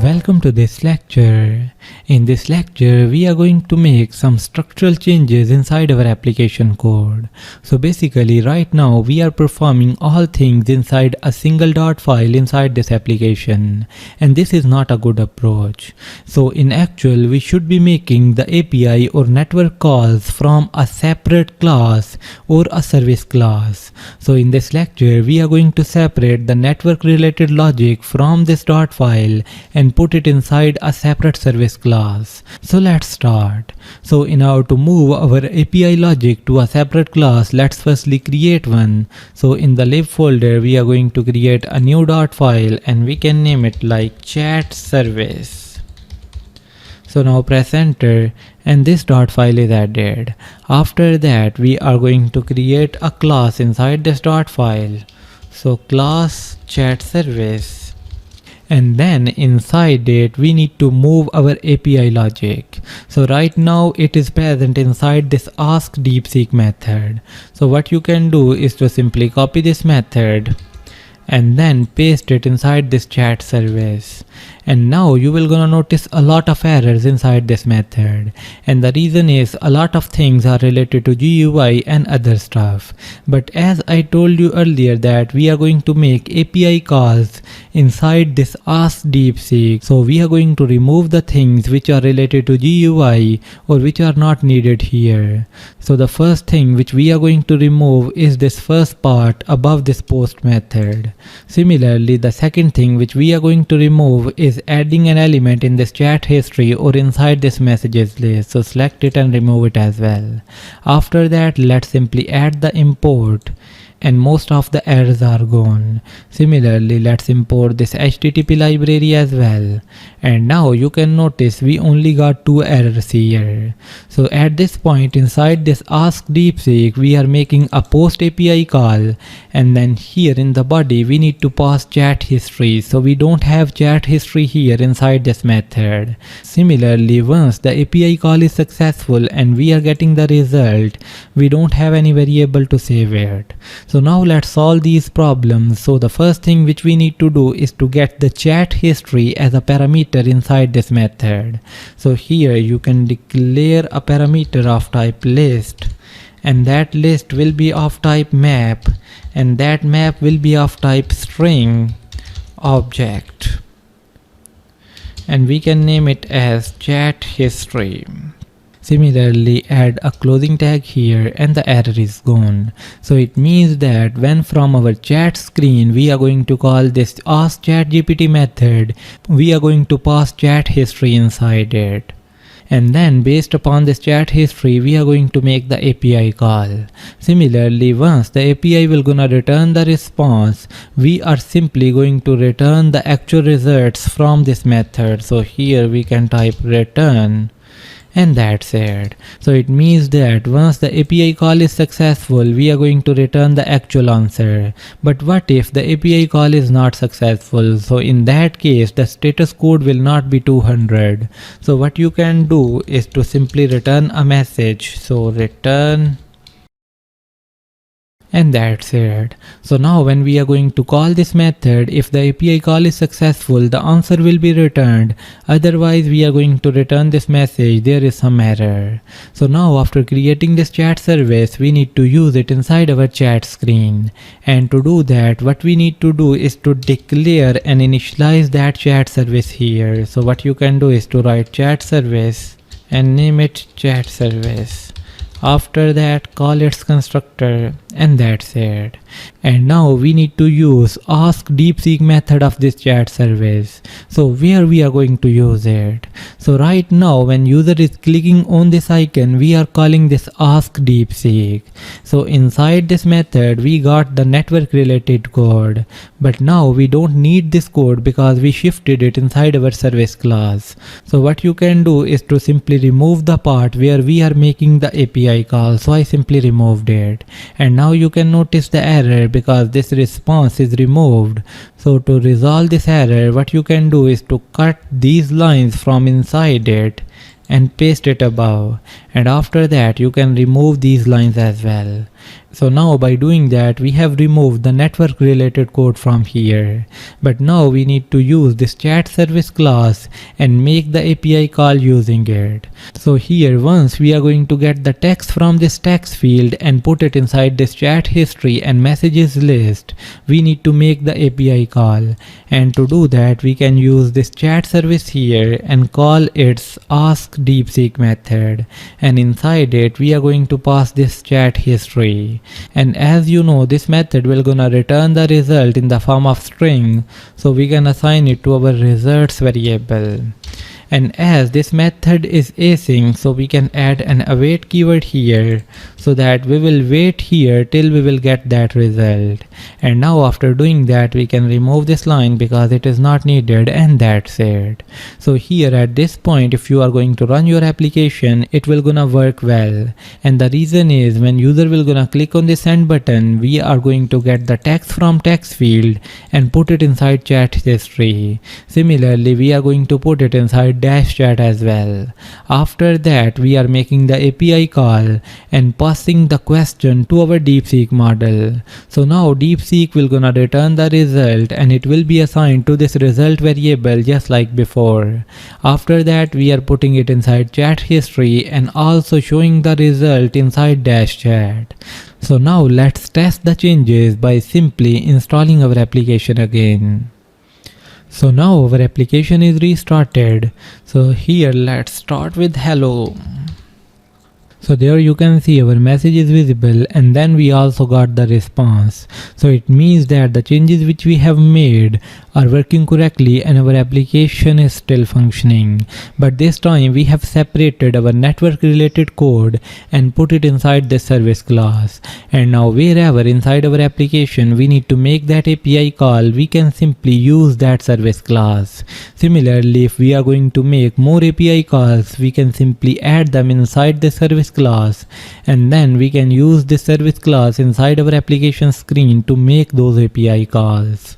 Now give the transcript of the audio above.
Welcome to this lecture. In this lecture, we are going to make some structural changes inside our application code. So basically, right now we are performing all things inside a single dot file inside this application. And this is not a good approach. So in actual, we should be making the API or network calls from a separate class or a service class. So in this lecture, we are going to separate the network related logic from this dot file and put it inside a separate service class. So let's start. So in order to move our API logic to a separate class, let's firstly create one. So in the lib folder, we are going to create a new dot file and we can name it like chat service. So now press enter and this dot file is added. After that, we are going to create a class inside this dot file. So class chat service. And then inside it we need to move our API logic. So right now it is present inside this ask DeepSeek method. So what you can do is to simply copy this method and then paste it inside this chat service. And now you will gonna notice a lot of errors inside this method, and the reason is a lot of things are related to GUI and other stuff. But as I told you earlier that we are going to make API calls inside this ask DeepSeek, so we are going to remove the things which are related to GUI or which are not needed here. So the first thing which we are going to remove is this first part above this post method. Similarly, the second thing which we are going to remove is adding an element in this chat history or inside this messages list. So select it and remove it as well. After that, let's simply add the import and most of the errors are gone. Similarly, let's import this HTTP library as well. And now you can notice we only got 2 errors here. So at this point inside this ask DeepSeek, we are making a post API call, and then here in the body we need to pass chat history. So we don't have chat history here inside this method. Similarly, once the API call is successful and we are getting the result, we don't have any variable to save it. So now let's solve these problems. So the first thing which we need to do is to get the chat history as a parameter inside this method. So here you can declare a parameter of type list, and that list will be of type map, and that map will be of type string object, and we can name it as chat history. Similarly, add a closing tag here and the error is gone. So it means that when from our chat screen we are going to call this ask ChatGPT method, we are going to pass chat history inside it. And then based upon this chat history, we are going to make the API call. Similarly, once the API will gonna return the response, we are simply going to return the actual results from this method. So here we can type return. And that's it. So it means that once the API call is successful, we are going to return the actual answer. But what if the API call is not successful? So in that case, the status code will not be 200. So what you can do is to simply return a message. So return. And that's it. So now when we are going to call this method, if the API call is successful, the answer will be returned. Otherwise, we are going to return this message, there is some error. So now after creating this chat service, we need to use it inside our chat screen. And to do that, what we need to do is to declare and initialize that chat service here. So what you can do is to write chat service and name it chat service. After that, call its constructor, and that's it. And now we need to use ask DeepSeek method of this chat service. So where we are going to use it? So right now when user is clicking on this icon, we are calling this ask DeepSeek. So inside this method we got the network related code, but now we don't need this code because we shifted it inside our service class. So what you can do is to simply remove the part where we are making the API call. So I simply removed it, and now you can notice the error because this response is removed. So to resolve this error, what you can do is to cut these lines from inside it and paste it above, and after that you can remove these lines as well. So now by doing that, we have removed the network related code from here. But now we need to use this chat service class and make the API call using it. So here once we are going to get the text from this text field and put it inside this chat history and messages list, we need to make the API call. And to do that, we can use this chat service here and call its ask DeepSeek method. And inside it, we are going to pass this chat history. And as you know, this method will gonna return the result in the form of string, so we can assign it to our results variable. And as this method is async, so we can add an await keyword here so that we will wait here till we will get that result. And now after doing that, we can remove this line because it is not needed, and that's it. So here at this point, if you are going to run your application, it will gonna work well. And the reason is when user will gonna click on the send button, we are going to get the text from text field and put it inside chat history. Similarly, we are going to put it inside dash chat as well. After that, we are making the API call and passing the question to our DeepSeek model. So now DeepSeek will gonna return the result and it will be assigned to this result variable just like before. After that, we are putting it inside chat history and also showing the result inside dash chat. So now let's test the changes by simply installing our application again. So now our application is restarted. So here let's start with hello. So there you can see our message is visible, and then we also got the response. So it means that the changes which we have made are working correctly and our application is still functioning. But this time we have separated our network related code and put it inside the service class. And now wherever inside our application we need to make that API call, we can simply use that service class. Similarly, if we are going to make more API calls, we can simply add them inside the service class, and then we can use this service class inside our application screen to make those API calls.